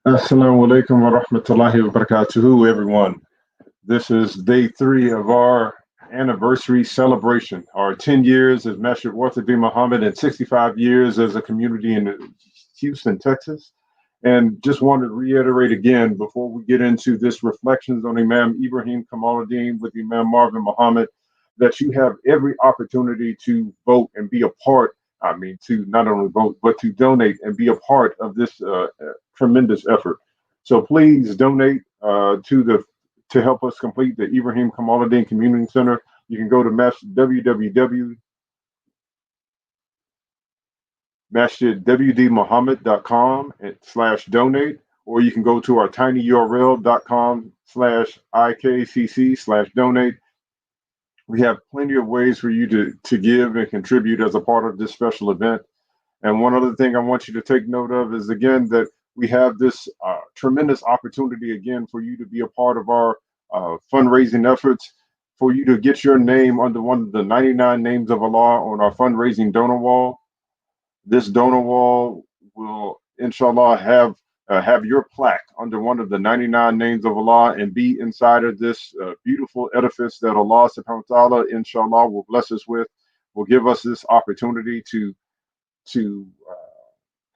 Assalamu alaikum wa rahmatullahi wa barakatuhu, everyone. This is day 3 of our anniversary celebration, our 10 years as Masjid Wartha Muhammad and 65 years as a community in Houston, Texas. And just wanted to reiterate again before we get into this reflections on Imam Ibrahim Kamalud-Din with Imam Marvin Muhammad, that you have every opportunity to vote and be a part. I mean, to not only vote, but to donate and be a part of this tremendous effort. So please donate to help us complete the Ibrahim Kamalud-Din Community Center. You can go to masjidwdmuhammad.com/donate, or you can go to our tinyurl.com/IKCC/donate. We have plenty of ways for you to give and contribute as a part of this special event. And one other thing I want you to take note of is, again, that we have this tremendous opportunity, again, for you to be a part of our fundraising efforts, for you to get your name under one of the 99 names of Allah on our fundraising donor wall. This donor wall will, inshallah, have your plaque under one of the 99 names of Allah and be inside of this beautiful edifice that Allah subhanahu wa ta'ala, inshallah, will bless us with, will give us this opportunity to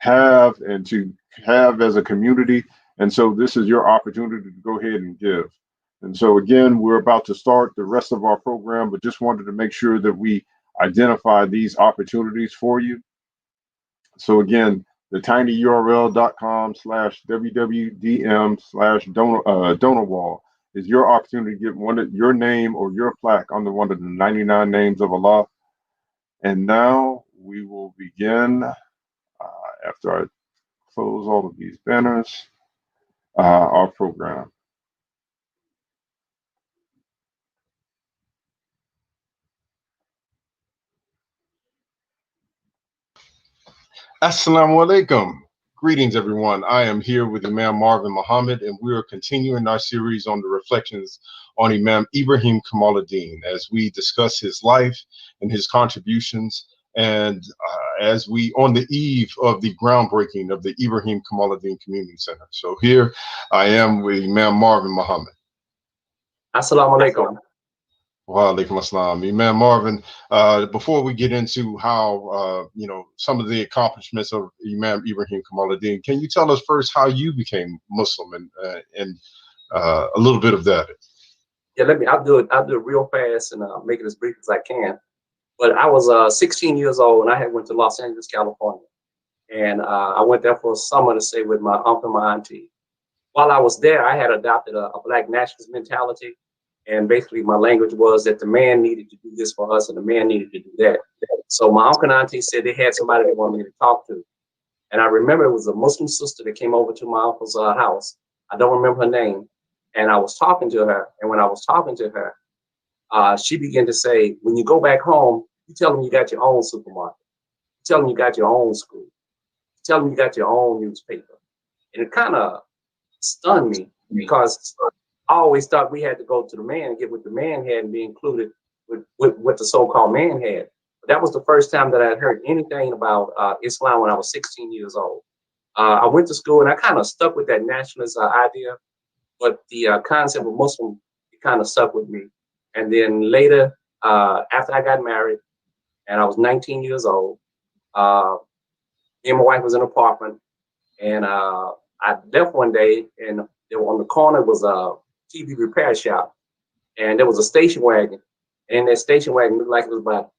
have and to have as a community. And so this is your opportunity to go ahead and give. And so again, we're about to start the rest of our program, but just wanted to make sure that we identify these opportunities for you. So again, the tinyurl.com/wwdm/donor wall is your opportunity to get your name or your plaque under one of the 99 names of Allah. And now we will begin, after I close all of these banners, our program. Assalamu alaikum. Greetings, everyone. I am here with Imam Marvin Muhammad, and we are continuing our series on the reflections on Imam Ibrahim Kamalud-Din as we discuss his life and his contributions, and as we on the eve of the groundbreaking of the Ibrahim Kamalud-Din Community Center. So here I am with Imam Marvin Muhammad. Assalamu alaikum. Wa alaikum assalam. Imam Marvin, before we get into how, some of the accomplishments of Imam Ibrahim Kamalud-Din, can you tell us first how you became Muslim and a little bit of that? Yeah, I'll do it real fast and make it as brief as I can. But I was 16 years old and I had went to Los Angeles, California. And I went there for a summer to stay with my uncle and my auntie. While I was there, I had adopted a black nationalist mentality. And basically my language was that the man needed to do this for us and the man needed to do that. So my uncle and auntie said they had somebody they wanted me to talk to. And I remember it was a Muslim sister that came over to my uncle's house. I don't remember her name. And I was talking to her. And when I was talking to her, she began to say, when you go back home, you tell them you got your own supermarket. You tell them you got your own school. You tell them you got your own newspaper. And it kind of stunned me because I always thought we had to go to the man and get what the man had and be included with what the so-called man had. But that was the first time that I had heard anything about Islam when I was 16 years old. I went to school and I kind of stuck with that nationalist idea, but the concept of Muslim, it kind of stuck with me. And then later, after I got married and I was 19 years old, me and my wife was in an apartment, and I left one day, and there on the corner was a TV repair shop, and there was a station wagon, and in that station wagon looked like it was about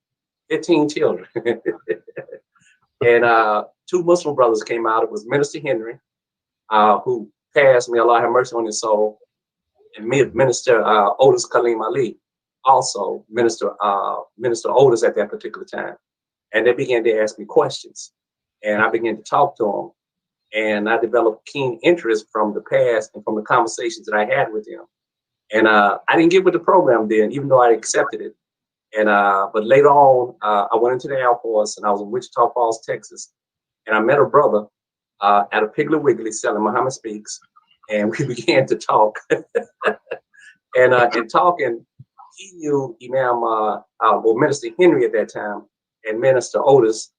15 children. And 2 Muslim brothers came out. It was Minister Henry, who passed, may Allah have mercy on his soul, and Minister Otis Kaleem Ali, also Minister Otis at that particular time. And they began to ask me questions, and I began to talk to them. And I developed keen interest from the past and from the conversations that I had with them. And I didn't get with the program then, even though I accepted it. And but later on, I went into the Air Force, and I was in Wichita Falls, Texas. And I met a brother at a Piggly Wiggly selling Muhammad Speaks, and we began to talk. And in talking, he knew Imam, Minister Henry at that time, and Minister Otis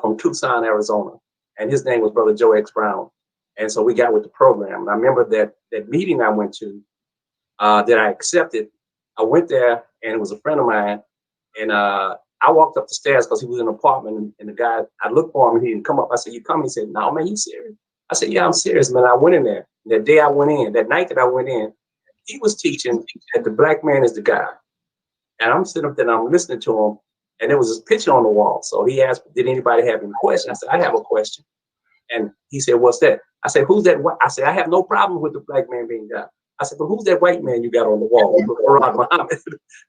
from Tucson, Arizona. And his name was Brother Joe X. Brown. And so we got with the program. And I remember that meeting I went to that I accepted. I went there, and it was a friend of mine. And I walked up the stairs because he was in an apartment. And the guy, I looked for him, and he didn't come up. I said, "You coming?" He said, "No, man, you serious?" I said, "Yeah, I'm serious, man." I went in there. That day I went in, that night that I went in, he was teaching that the black man is the guy. And I'm sitting up there and I'm listening to him. And there was this picture on the wall. So he asked, "Did anybody have any questions?" I said, "I have a question." And he said, "What's that?" I said, "Who's that?" I said, "I have no problem with the black man being God." I said, "But who's that white man you got on the wall?" Muhammad.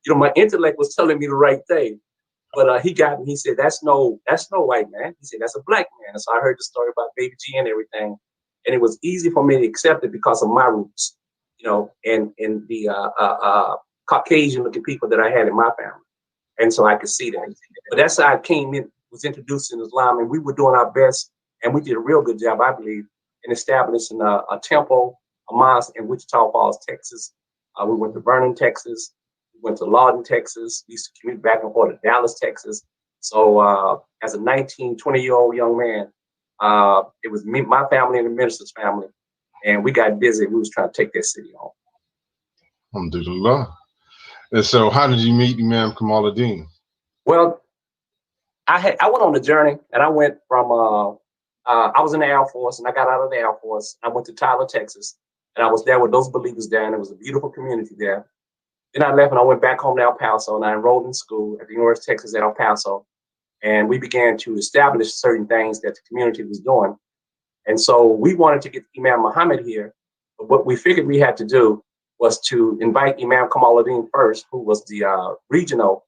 My intellect was telling me the right thing. But he got me. He said, that's no white man. He said, "That's a black man." And so I heard the story about Baby G and everything. And it was easy for me to accept it because of my roots, and the Caucasian looking people that I had in my family. And so I could see that. But that's how I came in, was introduced in Islam, and we were doing our best. And we did a real good job, I believe, in establishing a temple, a mosque in Wichita Falls, Texas. We went to Vernon, Texas. We went to Lawton, Texas. We used to commute back and forth to Dallas, Texas. So as a 19, 20-year-old young man, it was me, my family, and the minister's family. And we got busy. We was trying to take that city on. Alhamdulillah. And so how did you meet Imam Kamalud-Din? Well, I went on the journey, and I went from I was in the Air Force, and I got out of the Air Force. I went to Tyler, Texas, and I was there with those believers there, and it was a beautiful community there. Then I left, and I went back home to El Paso, and I enrolled in school at the University of Texas at El Paso, and we began to establish certain things that the community was doing. And so we wanted to get Imam Muhammad here, but what we figured we had to do was to invite Imam Kamalud-Din first, who was the regional,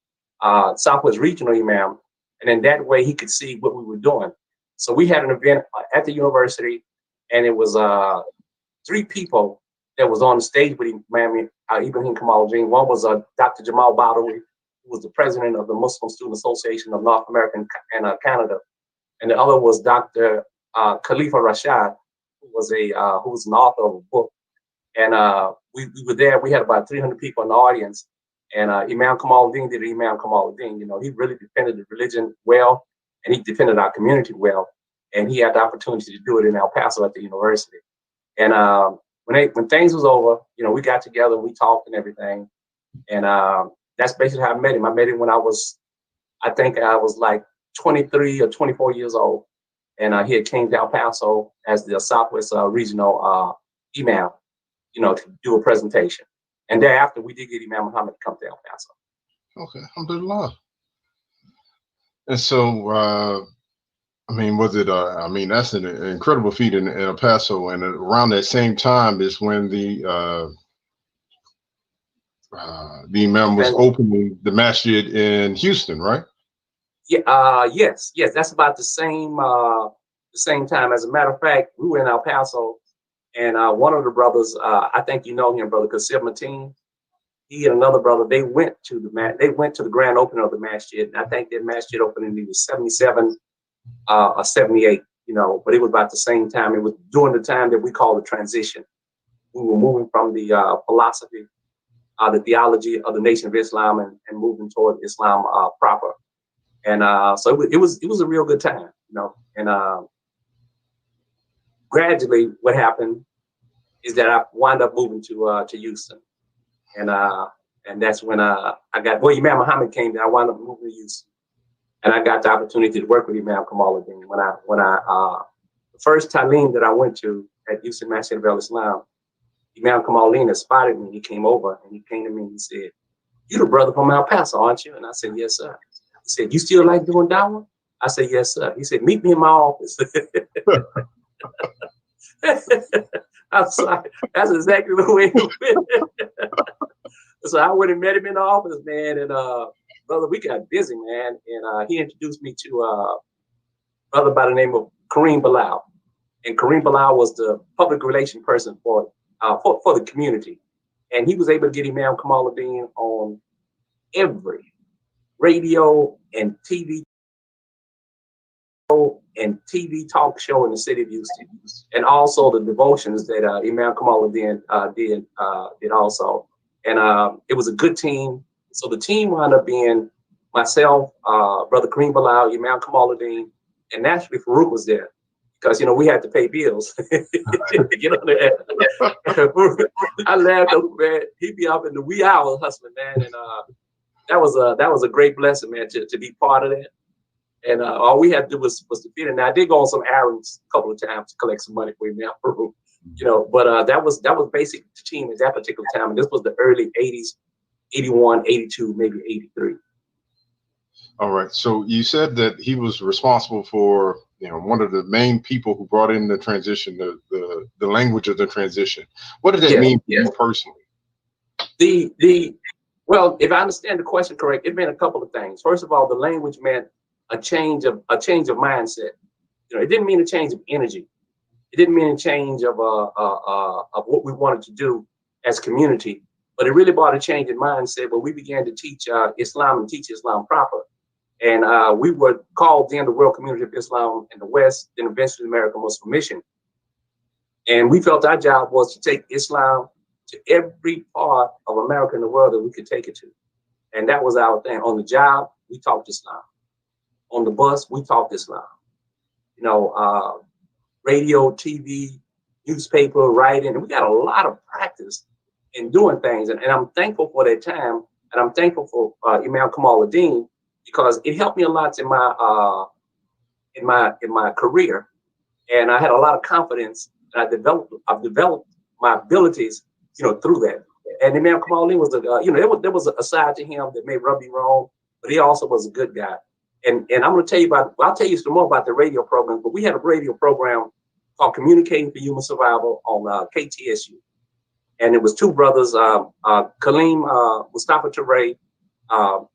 Southwest regional Imam, and then that way he could see what we were doing. So we had an event at the university, and it was 3 people that was on the stage with Imam Ibrahim Kamalud-Din. One was Dr. Jamal Badawi, who was the president of the Muslim Student Association of North America and Canada, and the other was Dr. Khalifa Rashad, who was an author of a book. And we were there. We had about 300 people in the audience, and Imam Kamalud-Din did Imam Kamalud-Din. He really defended the religion well, and he defended our community well, and he had the opportunity to do it in El Paso at the university. And when things was over, we got together, we talked and everything, and that's basically how I met him. I met him when I think I was like 23 or 24 years old, and he had came to El Paso as the Southwest regional Imam, to do a presentation. And thereafter, we did get Imam Muhammad to come to El Paso. Okay, alhamdulillah. And so, was it? That's an incredible feat in El Paso, and around that same time is when the Imam was opening the masjid in Houston, right? Yeah. Yes. That's about the same time. As a matter of fact, we were in El Paso, and one of the brothers, I think you know him, Brother Kasib Mateen. He and another brother, they went to the grand opening of the masjid. And I think that masjid opened in either 77 or 78, but it was about the same time. It was during the time that we call the transition. We were moving from the philosophy, the theology of the Nation of Islam, and moving toward Islam proper. And so it was a real good time, and gradually what happened is that I wound up moving to Houston. And that's when Imam Muhammad came, and I wound up moving to Houston. And I got the opportunity to work with Imam Kamalud-Din. When I the first Talim that I went to at Houston Masjid of Islam, Imam Kamalud-Din spotted me. He came over and he came to me and he said, "You're the brother from El Paso, aren't you?" And I said, "Yes, sir." He said, "You still like doing dawah?" I said, "Yes, sir." He said, "Meet me in my office." I'm sorry. That's exactly the way it went. So I went and met him in the office, man, and brother, we got busy, man, and he introduced me to a brother by the name of Kareem Bilal, and Kareem Bilal was the public relation person for the community, and he was able to get Imam Kamalud-Din on every radio and TV talk show in the city of Houston, and also the devotions that Imam Kamalud-Din did also. And it was a good team. So the team wound up being myself, Brother Kareem Bilal, Imam Kamalud-Din, and naturally Farouk was there. because, you know, we had to pay bills. You know, I laughed over, man. He'd be up in the wee hours hustling, man. And that was a great blessing, man, to be part of that. And all we had to do was to feed it. Now I did go on some errands a couple of times to collect some money for him out, you know, but that was basic the team at that particular time. And this was the early 80s, 81, 82, maybe 83. All right. So you said that he was responsible for, you know, one of the main people who brought in the transition, the language of the transition. What did that mean for you personally? Well, if I understand the question correct, it meant a couple of things. First of all, the language meant a change of mindset. You know, it didn't mean a change of energy. It didn't mean a change of what we wanted to do as community, but it really brought a change in mindset where we began to teach Islam and teach Islam proper. And we were called then the World Community of Islam in the West, then eventually the American Muslim Mission. And we felt our job was to take Islam to every part of America and the world that we could take it to. And that was our thing. On the job, we talked Islam. On the bus, we talked Islam. You know, radio, TV, newspaper, writing, and we got a lot of practice in doing things. And I'm thankful for that time. And I'm thankful for Imam Kamalud-Din, because it helped me a lot in my career. And I had a lot of confidence, and I've developed my abilities, you know, through that. And Imam Kamalud-Din was you know, there was a side to him that may rub me wrong, but he also was a good guy. And I'm going to tell you I'll tell you some more about the radio program, but we had a radio program called Communicating for Human Survival on KTSU. And it was two brothers, Kaleem Mustafa Toure,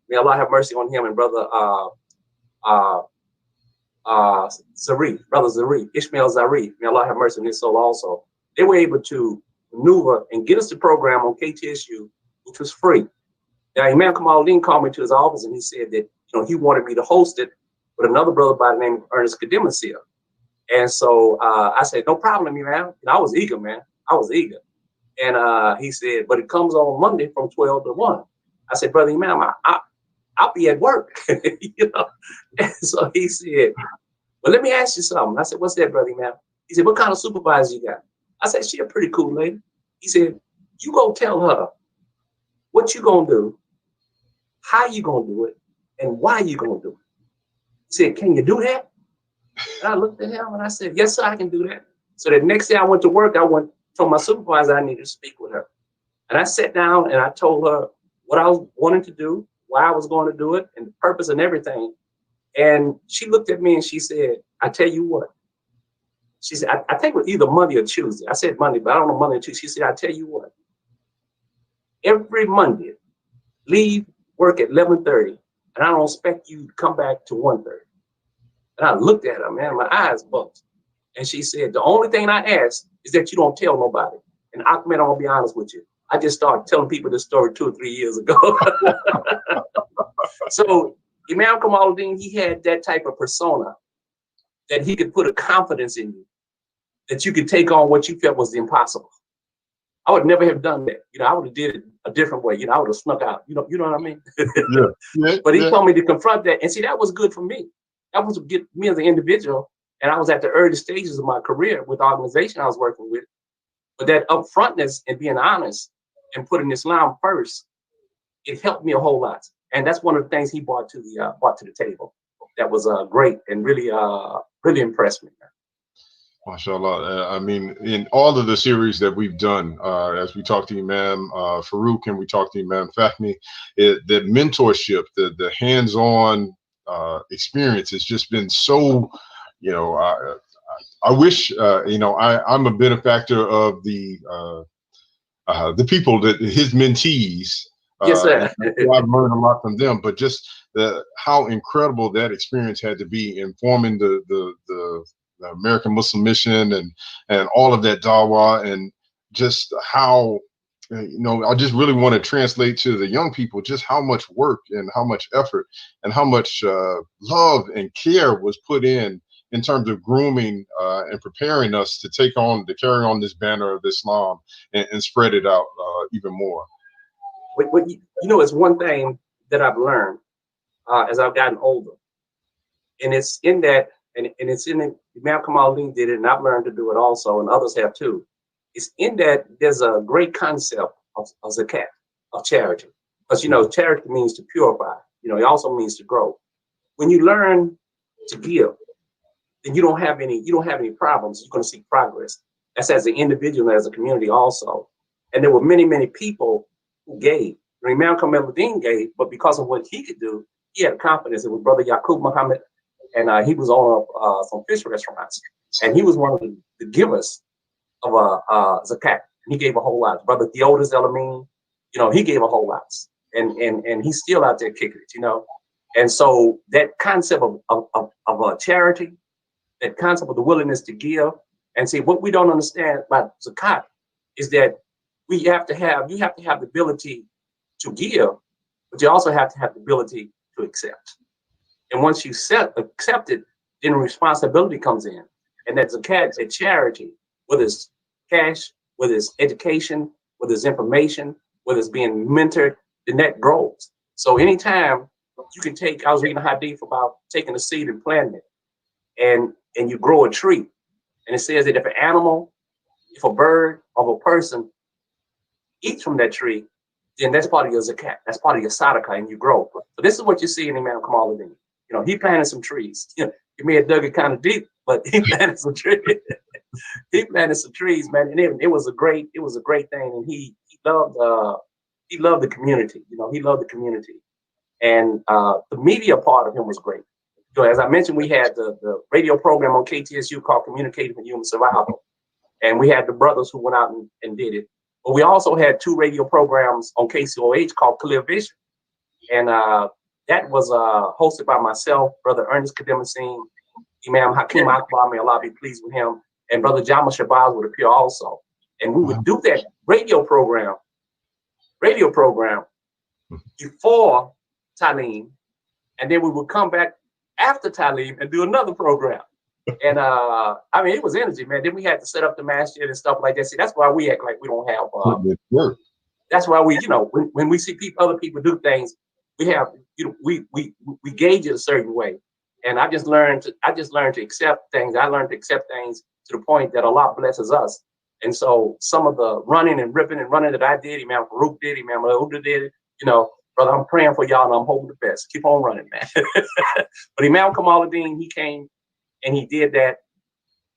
may Allah have mercy on him, and brother Zarif, Ishmael Zarif, may Allah have mercy on his soul also. They were able to maneuver and get us the program on KTSU, which was free. Now, Imam Kamalud-Din called me to his office and he said that, you know, he wanted me to host it with another brother by the name of Ernest Kademasia. And so I said, no problem, Imam. And I was eager, man. I was eager. And he said, but it comes on Monday from 12 to 1. I said, brother Imam, I'll be at work, you know. And so he said, well, let me ask you something. I said, what's that, brother Imam? He said, what kind of supervisor you got? I said, she a pretty cool lady. He said, you go tell her what you gonna do, how you gonna do it, and why you gonna do it. He said, can you do that? And I looked at him and I said, yes, sir, I can do that. So the next day I went to work, told my supervisor I needed to speak with her. And I sat down and I told her what I was wanting to do, why I was going to do it, and the purpose and everything. And she looked at me and she said, I tell you what. She said, I think it was either Monday or Tuesday. I said Monday, but I don't know Monday or Tuesday. She said, I tell you what. Every Monday, leave work at 11:30, and I don't expect you to come back to 1:30. And I looked at her, man, my eyes bugged. And she said, the only thing I ask is that you don't tell nobody. And Ahmed, I'm gonna be honest with you. I just started telling people this story 2 or 3 years ago. So Imam Kamalud-Din, he had that type of persona that he could put a confidence in you, that you could take on what you felt was the impossible. I would never have done that. You know, I would have did it a different way. You know, I would have snuck out. You know what I mean? Yeah. But he told me to confront that. And see, that was good for me. That was good for me as an individual. And I was at the early stages of my career with the organization I was working with. But that upfrontness and being honest and putting Islam first, it helped me a whole lot. And that's one of the things he brought to the table. That was great and really impressed me. MashaAllah. I mean, in all of the series that we've done, as we talked to Imam Farouk and we talked to Imam Fahmy, that mentorship, the hands-on experience has just been so, you know, I wish, you know, I'm a benefactor of the people that his mentees. Yes, sir. I've learned a lot from them, but just how incredible that experience had to be in forming the American Muslim Mission and all of that dawah, and just how, you know, I just really want to translate to the young people just how much work and how much effort and how much love and care was put in terms of grooming and preparing us to carry on this banner of Islam and spread it out even more. But you know, it's one thing that I've learned as I've gotten older, and it's in that and it's in it. Imam Kamalud-Din did it, and I've learned to do it also, and others have too. It's in that there's a great concept of zakat, of charity, because charity means to purify. It also means to grow. When you learn to give, then you don't have any problems. You're going to see progress. That's as an individual and as a community also. And there were many, many people who gave. Imam Kamalud-Din gave, but because of what he could do, he had confidence. It was Brother Yaqub Muhammad, and he was on some fish restaurants, and he was one of the givers of zakat. He gave a whole lot. Brother Theodis Elamin, he gave a whole lot, and he's still out there kicking it, And so that concept of charity, that concept of the willingness to give, and see what we don't understand about zakat is that you have to have the ability to give, but you also have to have the ability to accept. And once you accept it, then responsibility comes in. And that zakat, that charity, whether it's cash, whether it's education, whether it's information, whether it's being mentored, then that grows. So anytime you can take, I was reading a hadith about taking a seed and planting it, and you grow a tree. And it says that if an animal, if a bird, or a person eats from that tree, then that's part of your zakat. That's part of your sadaqah, and you grow. So this is what you see in Imam Kamalud-Din. He planted some trees. He may have dug it kind of deep, but he planted some trees. He planted some trees, man, and it was a great thing. And he loved the community. He loved the community, and the media part of him was great. As I mentioned, we had the radio program on KTSU called Communicating for Human Survival, and we had the brothers who went out and did it. But we also had 2 radio programs on KCOH called Clear Vision, and that was hosted by myself, Brother Ernest Kademasine, Imam Hakim Akbar, may Allah be pleased with him, and Brother Jama Shabazz would appear also. And we would do that radio program before Talim, and then we would come back after Talim and do another program. And it was energy, man. Then we had to set up the masjid and stuff like that. See, that's why we act like we don't have work. That's why we, when we see other people do things, we have, we gauge it a certain way. And I just learned to accept things. I learned to accept things to the point that Allah blesses us. And so some of the running and ripping and running that I did, Imam Farouk did, Imam Uda did, brother, I'm praying for y'all and I'm hoping the best. Keep on running, man. But Imam Kamalud-Din, he came and he did that.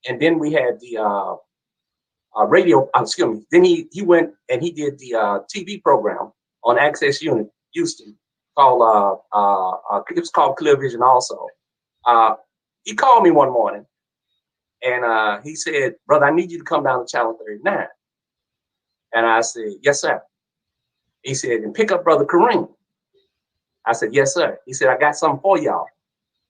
And then we had the radio, then he went and he did the TV program on Access Unit, Houston, called, it was called Clear Vision also. He called me one morning and he said, brother, I need you to come down to Channel 39. And I said, yes, sir. He said, and pick up Brother Kareem. I said, yes, sir. He said, I got something for y'all.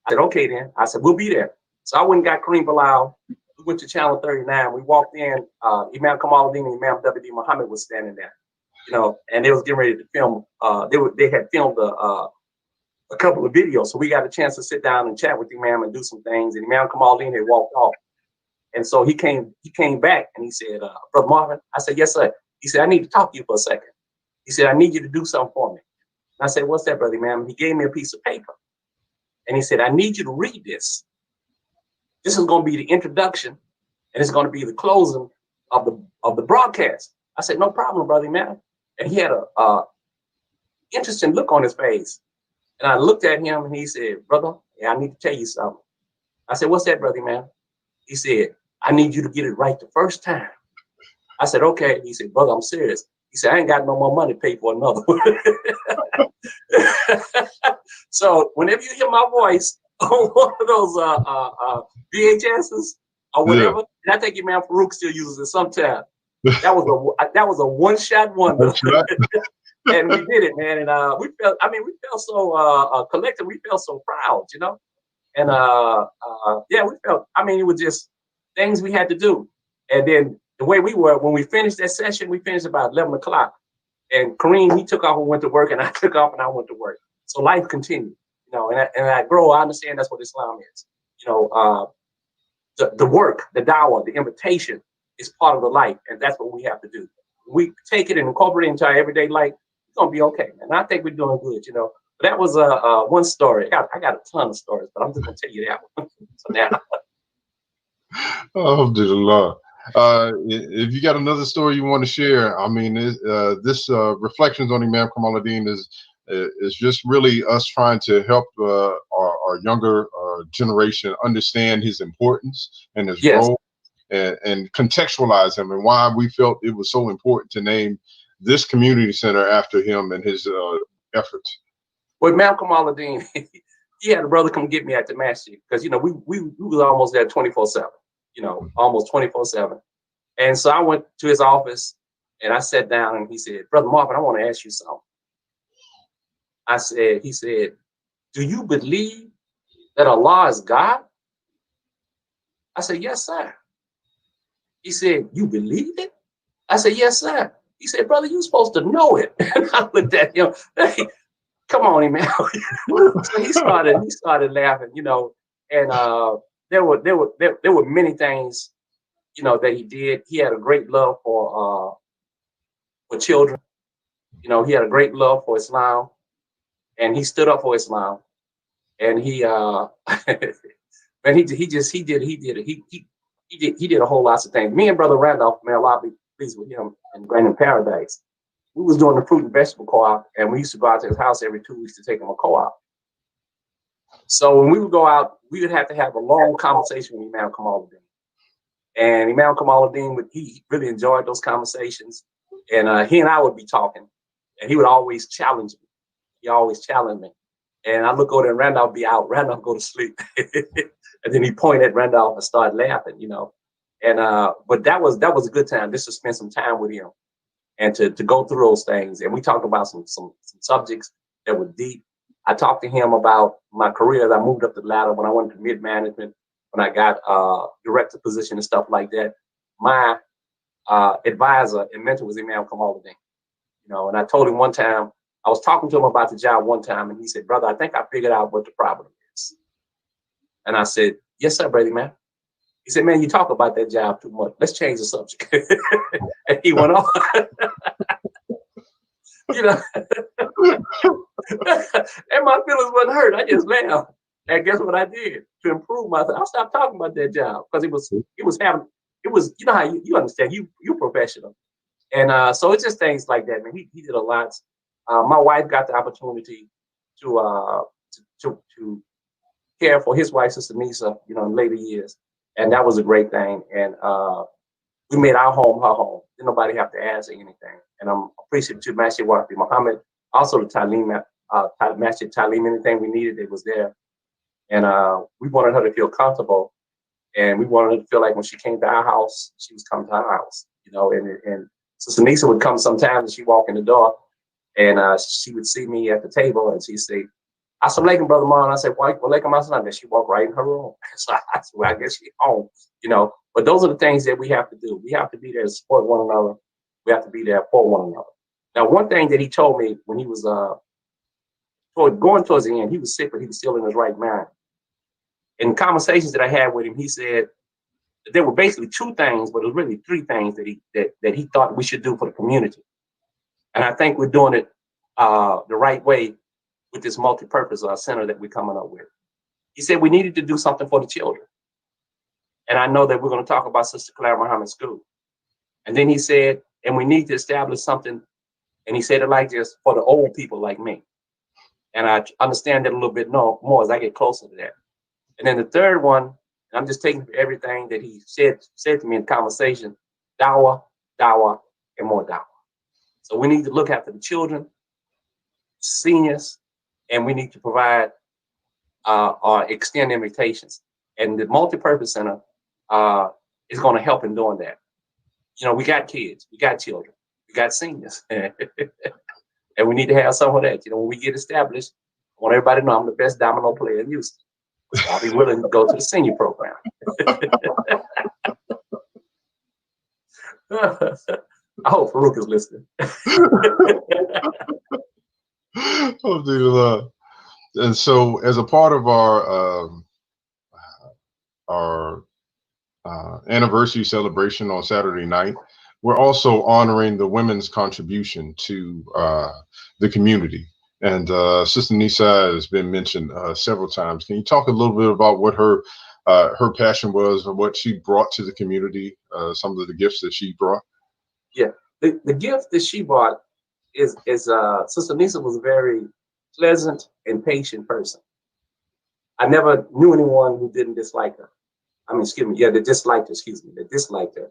I said, okay, then. I said, we'll be there. So I went and got Kareem Bilal. We went to Channel 39. We walked in. Imam Kamalud-Din and Imam W.D. Muhammad was standing there, and they was getting ready to film. They had filmed a couple of videos. So we got a chance to sit down and chat with Imam and do some things. And Imam Kamalud-Din had walked off. And so he came back and he said, Brother Marvin. I said, yes, sir. He said, I need to talk to you for a second. He said, I need you to do something for me. And I said, what's that, Brother Imam? He gave me a piece of paper. And he said, I need you to read this. This is going to be the introduction, and it's going to be the closing of the broadcast. I said, no problem, Brother Imam. And he had a interesting look on his face. And I looked at him and he said, brother, I need to tell you something. I said, what's that, Brother Imam? He said, I need you to get it right the first time. I said, okay. He said, brother, I'm serious. He said, I ain't got no more money to pay for another one. So whenever you hear my voice on one of those VHSs or whatever, and I think Imam Farouk still uses it sometimes. That was a one-shot wonder. And we did it, man. And we felt so collective. We felt so proud, And we felt, it was just things we had to do. And then the way we were, when we finished that session, we finished about 11 o'clock. And Kareem, he took off and went to work, and I took off and I went to work. So life continued, and I grow. I understand that's what Islam is. The work, the dawah, the invitation is part of the life, and that's what we have to do. We take it and incorporate it into our everyday life. It's gonna be okay, man. I think we're doing good. That was one story. I got a ton of stories, but I'm just gonna tell you that one. So now, Alhamdulillah. If you got another story you want to share, I mean, this reflections on Imam Kamalud-Din is just really us trying to help our younger generation understand his importance and his yes. role, and contextualize him and why we felt it was so important to name this community center after him and his efforts. Well, Imam Kamalud-Din, he had a brother come get me at the masjid because you know we was almost there 24/7. You know, almost 24/7. And so I went to his office and I sat down and he said, Brother Marvin, I want to ask you something. He said, do you believe that Allah is God? I said, yes, sir. He said, you believe it? I said, yes, sir. He said, brother, you're supposed to know it. And I looked at him, hey, come on, man. So he started laughing, you know, and there were many things, you know, that he did. He had a great love for children. You know, he had a great love for Islam, and he stood up for Islam. And he man, he did a whole lot of things. Me and Brother Randolph, man, Allah be pleased with him, and Grand in Paradise. We was doing the fruit and vegetable co-op, and we used to go out to his house every 2 weeks to take him a co-op. So when we would go out, we would have to have a long conversation with Imam Kamalud-Din. And Imam Kamalud-Din, he really enjoyed those conversations. And he and I would be talking, and he would always challenge me. He always challenged me. And I look over there and Randolph be out. Randolph go to sleep. And then he point at Randolph and start laughing, you know. And but that was a good time just to spend some time with him and to go through those things. And we talked about some subjects that were deep. I talked to him about my career as I moved up the ladder when I went to mid-management, when I got director position and stuff like that. My advisor and mentor was Imam Kamalud-Din. You know, and I told him one time, I was talking to him about the job one time, and he said, brother, I think I figured out what the problem is. And I said, yes, sir, Brady, man. He said, man, you talk about that job too much. Let's change the subject. And he went on. You know, and my feelings wasn't hurt. I just laughed. And guess what I did to improve myself? I stopped talking about that job because it was, you know how you understand, you're professional. And so it's just things like that, man. He did a lot. My wife got the opportunity to care for his wife, Sister Nisa, you know, in later years. And that was a great thing. And we made our home her home. Didn't nobody have to ask or anything. And I'm appreciative to Masjid Wafi Muhammad, also the Talim, Masjid Talim, anything we needed, it was there. And we wanted her to feel comfortable. And we wanted her to feel like when she came to our house, she was coming to our house, you know. And Sister Nisa would come sometimes and she'd walk in the door. And she would see me at the table and she'd say, Assalamu alaikum, Brother Mon. I said, walaikum assalam. Then she walked right in her room. So I said, well, I guess she's home, you know. But those are the things that we have to do. We have to be there to support one another. We have to be there for one another. Now, one thing that he told me when he was going towards the end, he was sick, but he was still in his right mind. In conversations that I had with him, he said that there were basically two things, but it was really three things that he thought we should do for the community. And I think we're doing it the right way with this multi-purpose center that we're coming up with. He said we needed to do something for the children. And I know that we're going to talk about Sister Clara Muhammad School. And then he said, and we need to establish something, and he said it like this, for the old people like me. And I understand that a little bit more as I get closer to that. And then the third one, and I'm just taking everything that he said to me in conversation, dawah, dawah, and more dawah. So we need to look after the children, seniors, and we need to provide or extend invitations. And the multi-purpose center is going to help in doing that. You know, we got kids, we got children, we got seniors, and we need to have some of that. You know, when we get established, I want everybody to know I'm the best domino player in Houston. So I'll be willing to go to the senior program. I hope Farouk is listening. And so, as a part of our anniversary celebration on Saturday night, we're also honoring the women's contribution to the community. And Sister Nisa has been mentioned several times. Can you talk a little bit about what her passion was and what she brought to the community, some of the gifts that she brought? Yeah, the gift that she brought is Sister Nisa was a very pleasant and patient person. I never knew anyone who didn't dislike her. I mean, excuse me, yeah, they disliked her, excuse me, they disliked her.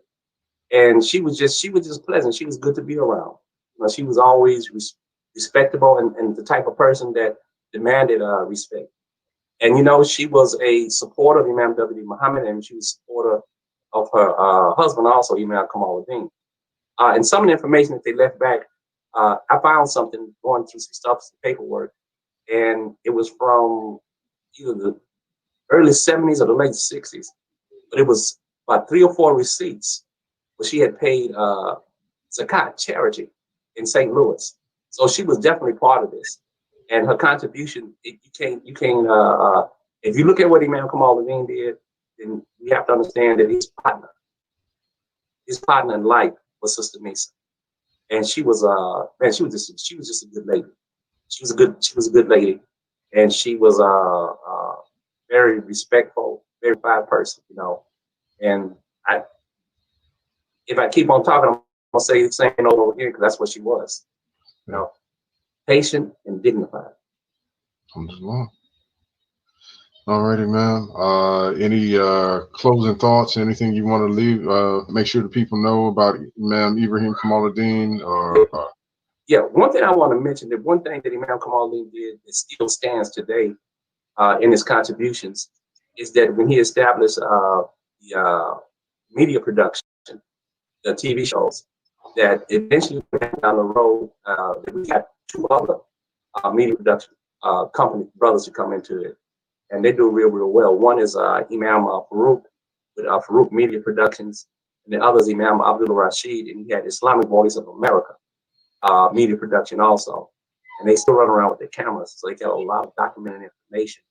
And she was just pleasant. She was good to be around. You know, she was always respectable and the type of person that demanded respect. And you know, she was a supporter of Imam W. Muhammad, and she was a supporter of her husband also, Imam Kamalud-Din. And some of the information that they left back, I found something going through some stuff, some paperwork, and it was from either the early 70s or the late 60s. But it was about 3 or 4 receipts where she had paid zakat charity in St. Louis. So she was definitely part of this, and her contribution. You can't. If you look at what Imam Kamal-Din did, then you have to understand that his partner in life was Sister Nisa, and she was man, she was just a good lady. She was a good lady, and she was very respectful, very fine person, you know. And I, if I keep on talking, I'm gonna say the same over again because that's what she was, you know, patient and dignified. All righty, man. Any closing thoughts? Anything you want to leave? Make sure the people know about Imam Ibrahim Kamalud-Din, or yeah, one thing I want to mention, that one thing that Imam Kamal-Din did that still stands today in his contributions is that when he established the media production, the TV shows, that eventually went down the road that we had 2 other media production company brothers to come into it, and they do real well. One is Imam Farouk with Farouk Media Productions, and the other is Imam Abdul Rashid, and he had Islamic Voice of America media production also, and they still run around with their cameras, so they got a lot of documented information.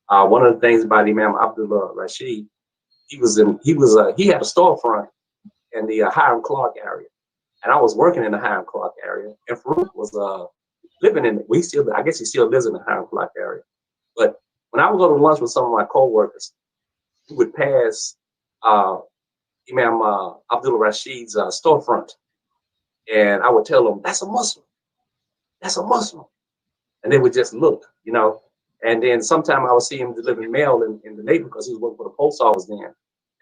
One of the things about Imam Abdul Rashid, he had a storefront in the Hiram Clark area, and I was working in the Hiram Clark area, and Farouk was living in it. I guess he still lives in the Hiram Clark area. But when I would go to lunch with some of my coworkers, we would pass Imam Abdul Rashid's storefront, and I would tell them, "That's a Muslim. That's a Muslim," and they would just look, you know. And then sometime I would see him delivering mail in the neighborhood because he was working for the post office then.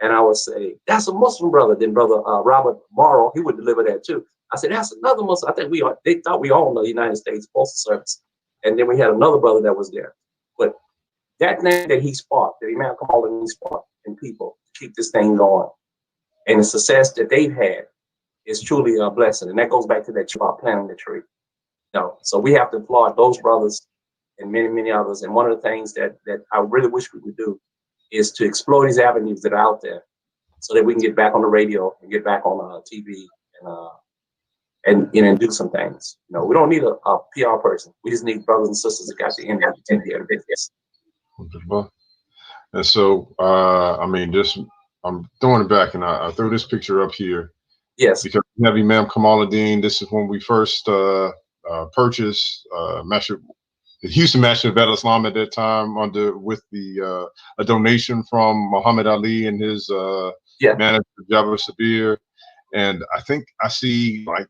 And I would say, "That's a Muslim brother." Then Brother Robert Morrow, he would deliver that too. I said, "That's another Muslim." I think they thought we all know the United States Postal Service. And then we had another brother that was there. But that thing that he sparked, that Imam Kamal sparked in people to keep this thing going, and the success that they've had is truly a blessing. And that goes back to that about planting the tree. You know, so we have to applaud those brothers and many, many others. And one of the things that I really wish we would do is to explore these avenues that are out there, so that we can get back on the radio and get back on TV and do some things. You know, we don't need a PR person. We just need brothers and sisters that got the internet to take the business. And so, I mean, I'm throwing it back, and I throw this picture up here. Yes. Because we have Imam Kamal-Din. This is when we first purchased the Houston Masjid of Al-Islam at that time, with a donation from Muhammad Ali and his manager Jabbar Sabir. And I think I see like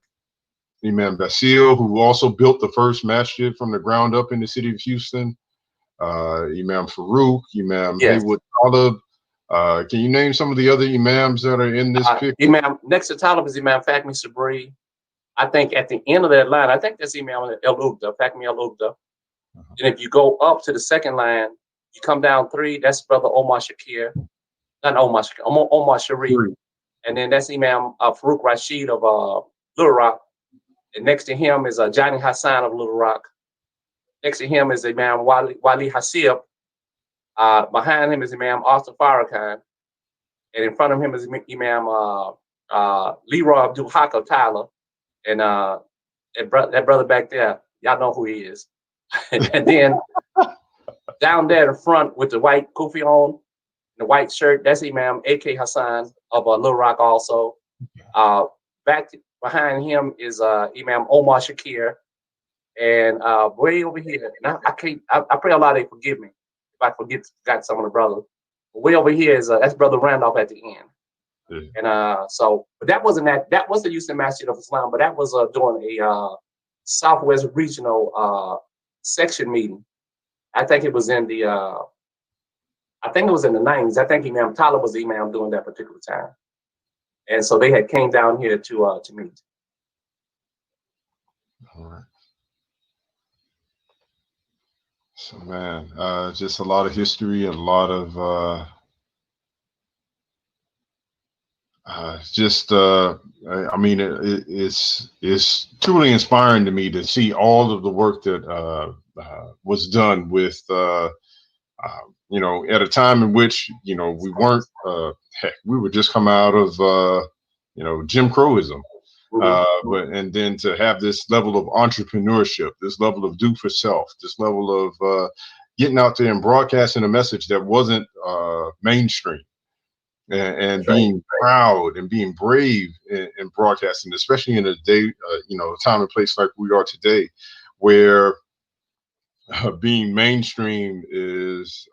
Imam Basil, who also built the first masjid from the ground up in the city of Houston. Imam Farouk, Imam Haywood Talib. Can you name some of the other imams that are in this picture? Imam next to Talib is Imam Fakmi Sabri. I think at the end of that line, I think that's Imam El-Ugda, Fakmi El-Ugda. And if you go up to the second line, you come down 3, that's Brother Omar Shakir. Not Omar Shakir, Omar Sharif. And then that's Imam Farouk Rashid of Little Rock. And next to him is Johnny Hassan of Little Rock. Next to him is Imam Wali Hasib. Behind him is Imam Austin Farrakhan. And in front of him is Imam Leroy Abdul Haq of Tyler. And that brother back there, y'all know who he is. And then down there in front with the white kufi on, the white shirt, that's Imam A.K. Hassan of Little Rock also. Back behind him is Imam Omar Shakir. And way over here, and I can't. I pray Allah they forgive me if I got some of the brothers. But way over here is that's Brother Randolph at the end. And so, but that wasn't that. That was the Houston Masjid of Islam, but that was during a Southwest Regional section meeting. I think it was in the. I think it was in the 90s. I think Imam Tyler was the Imam during that particular time, and so they had came down here to meet. All right. So man, just a lot of history, a lot of I mean, it's truly inspiring to me to see all of the work that was done with you know, at a time in which, you know, we weren't heck, we were just come out of you know, Jim Crowism. But and then to have this level of entrepreneurship, this level of do for self, this level of getting out there and broadcasting a message that wasn't mainstream, and being proud and being brave in broadcasting, especially in a day, you know, time and place like we are today, where being mainstream is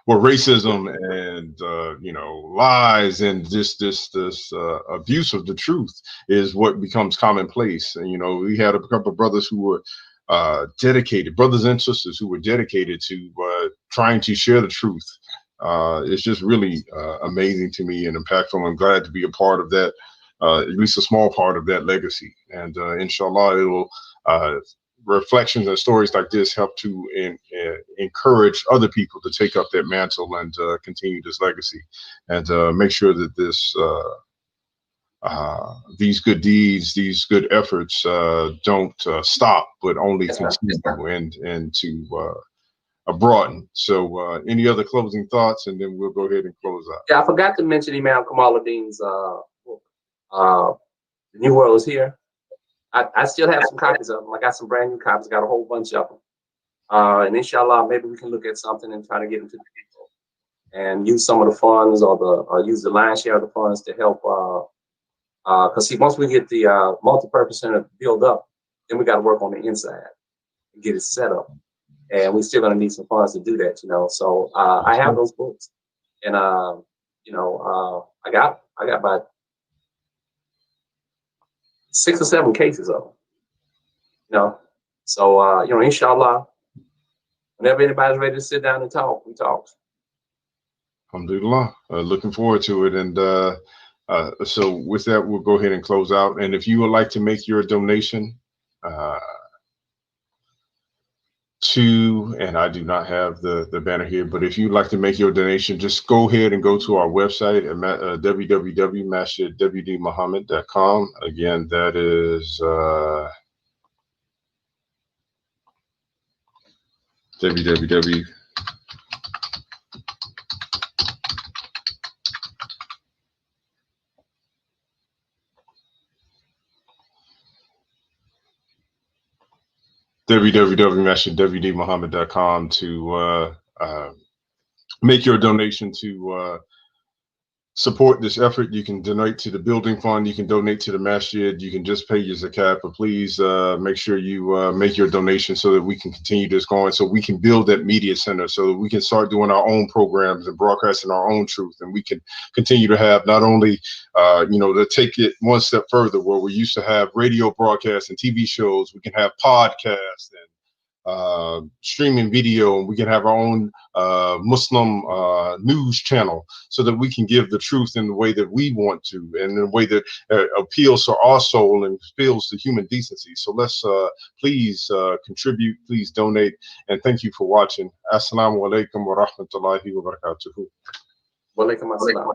well, racism and you know, lies and this abuse of the truth is what becomes commonplace. And you know, we had a couple of brothers who were dedicated, brothers and sisters who were dedicated to trying to share the truth. It's just really amazing to me and impactful. I'm glad to be a part of that, at least a small part of that legacy. And inshallah, it will. Reflections and stories like this help to encourage other people to take up that mantle and continue this legacy, and make sure that this these good deeds, these good efforts don't stop, but only continue and to broaden. So any other closing thoughts, and then we'll go ahead and close out. Yeah, I forgot to mention Imam Kamalud-Din's book, The New World is Here. I still have some copies of them. I got some brand new copies. Got a whole bunch of them. And inshallah, maybe we can look at something and try to get them to the people and use some of the funds or use the lion's share of the funds to help. Because see, once we get the multi-purpose center built up, then we got to work on the inside and get it set up. And we're still going to need some funds to do that, you know. So I have those books, and you know, I got about 6 or 7 cases of them, you know. So, you know, inshallah, whenever anybody's ready to sit down and talk, we talk. Alhamdulillah. Looking forward to it. And so with that, we'll go ahead and close out. And if you would like to make your donation and I do not have the banner here, but if you'd like to make your donation, just go ahead and go to our website at www.masjidwdmuhammad.com. Again, that is www. www.masjidwdmuhammad.com to make your donation to support this effort. You can donate to the building fund, you can donate to the masjid, you can just pay your zakat, but please make sure you make your donation so that we can continue this going, so we can build that media center, so that we can start doing our own programs and broadcasting our own truth, and we can continue to have not only you know, to take it one step further, where we used to have radio broadcasts and TV shows, we can have podcasts and streaming video, and we can have our own Muslim news channel, so that we can give the truth in the way that we want to, and in a way that appeals to our soul and appeals to human decency. So let's please contribute, please donate, and thank you for watching. Assalamu alaikum wa rahmatullahi wa barakatuhu. Wa alaikum assalam.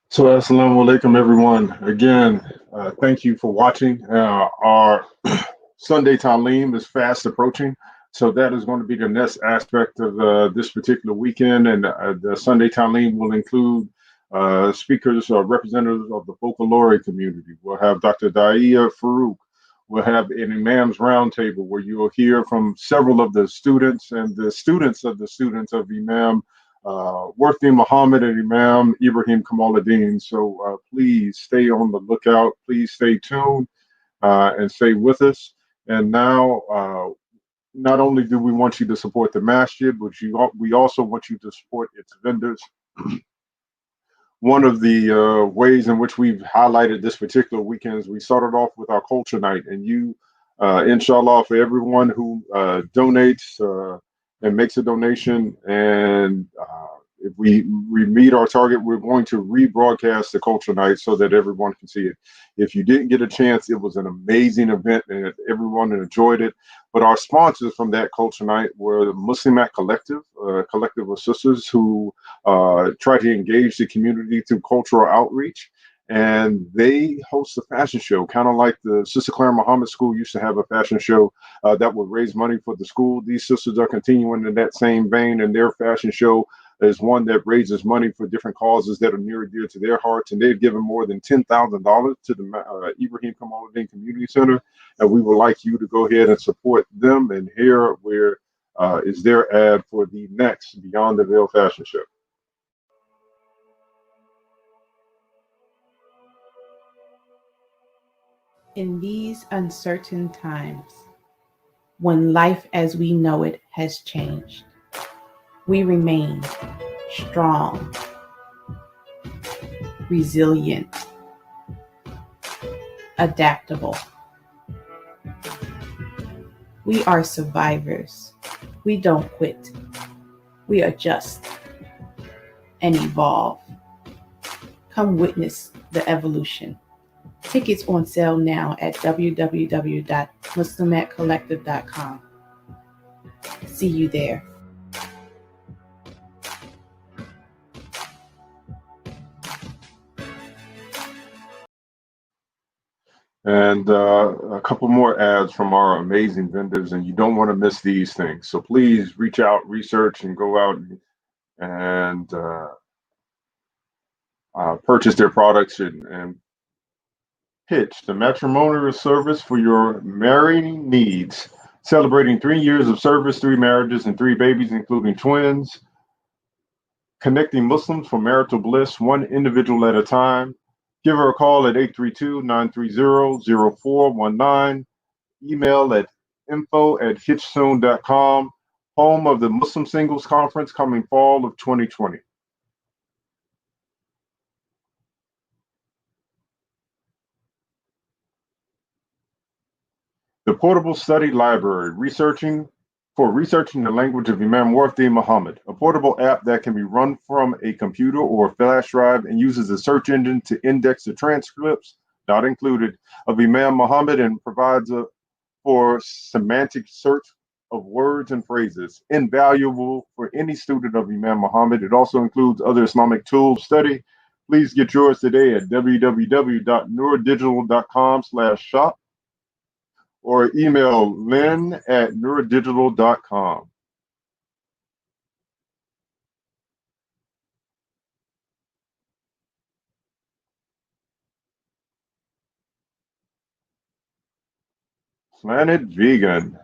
So assalamu alaikum, everyone. Again, thank you for watching. Our Sunday Talim is fast approaching, so that is going to be the next aspect of this particular weekend. And the Sunday Talim will include speakers or representatives of the Folklore community. We'll have Dr. Daia Farouk. We'll have an Imam's Roundtable, where you will hear from several of the students and the students of Imam Worthy Muhammad and Imam Ibrahim Kamalud-Din. So please stay on the lookout. Please stay tuned and stay with us. And now, not only do we want you to support the masjid, but we also want you to support its vendors. One of the ways in which we've highlighted this particular weekend is we started off with our culture night, and you, inshallah, for everyone who donates and makes a donation, and if we meet our target, we're going to rebroadcast the culture night so that everyone can see it. If you didn't get a chance, it was an amazing event, and everyone enjoyed it. But our sponsors from that culture night were the Muslimat Collective, collective of sisters who try to engage the community through cultural outreach. And they host a fashion show, kind of like the Sister Claire Muhammad School used to have a fashion show that would raise money for the school. These sisters are continuing in that same vein, and their fashion show is one that raises money for different causes that are near and dear to their hearts. And they've given more than $10,000 to the Ibrahim Kamalud-Din Community Center. And we would like you to go ahead and support them. And here where is their ad for the next Beyond the Veil fashion show. In these uncertain times, when life as we know it has changed, we remain strong, resilient, adaptable. We are survivors. We don't quit. We adjust and evolve. Come witness the evolution. Tickets on sale now at www.muslimatcollective.com. See you there. And a couple more ads from our amazing vendors, and you don't want to miss these things. So please reach out, research, and go out and purchase their products and pitch the matrimonial service for your marrying needs. Celebrating 3 years of service, 3 marriages, and 3 babies, including twins. Connecting Muslims for marital bliss, one individual at a time. Give her a call at 832-930-0419. Email at info@hitchsoon.com. Home of the Muslim Singles Conference coming fall of 2020. The Portable Study Library, researching the language of Imam Warthi Muhammad, a portable app that can be run from a computer or a flash drive and uses a search engine to index the transcripts, not included, of Imam Muhammad and provides for semantic search of words and phrases. Invaluable for any student of Imam Muhammad. It also includes other Islamic tools study. Please get yours today at www.nurdigital.com/shop or email lynn@nurdigital.com. Planet Vegan.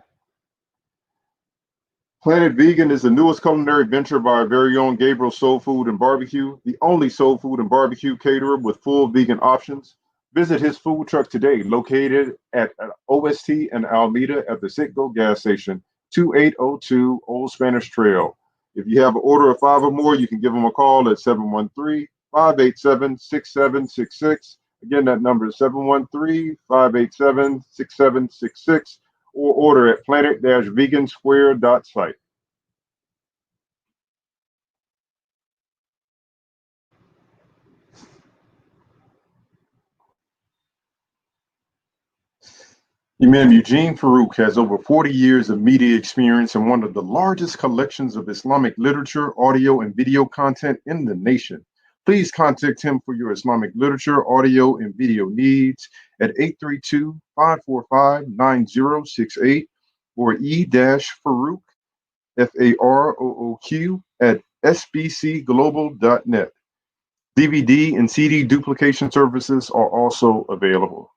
Planet Vegan is the newest culinary venture by our very own Gabriel Soul Food and Barbecue, the only soul food and barbecue caterer with full vegan options. Visit his food truck today, located at OST in Alameda at the Citgo gas station, 2802 Old Spanish Trail. If you have an order of 5 or more, you can give him a call at 713-587-6766. Again, that number is 713-587-6766, or order at planet-vegansquare.site. Imam Eugene Farouk has over 40 years of media experience and one of the largest collections of Islamic literature, audio, and video content in the nation. Please contact him for your Islamic literature, audio, and video needs at 832-545-9068 or e-Farouk, Farook, at sbcglobal.net. DVD and CD duplication services are also available.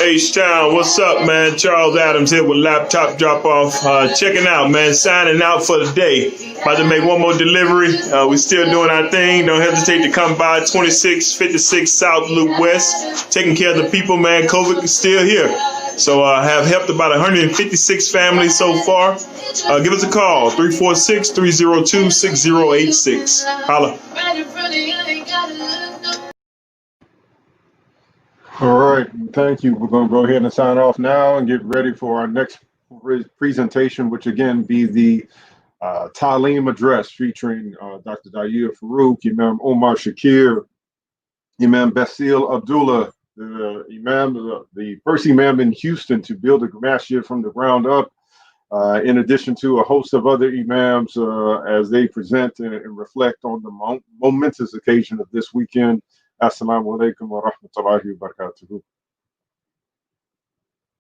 H-Town, what's up, man? Charles Adams here with Laptop Drop Off. Checking out, man. Signing out for the day. About to make one more delivery. We're still doing our thing. Don't hesitate to come by 2656 South Loop West. Taking care of the people, man. COVID is still here. So have helped about 156 families so far. Give us a call, 346-302-6086. Holla. All right, thank you. We're going to go ahead and sign off now and get ready for our next presentation, which again be the Talim address featuring Dr. Dayir Farouk, Imam Omar Shakir, Imam Basil Abdullah, the Imam, the first Imam in Houston to build a masjid from the ground up, in addition to a host of other Imams as they present and reflect on the momentous occasion of this weekend. Assalamu alaikum wa rahmatullahi wa barakatuhu.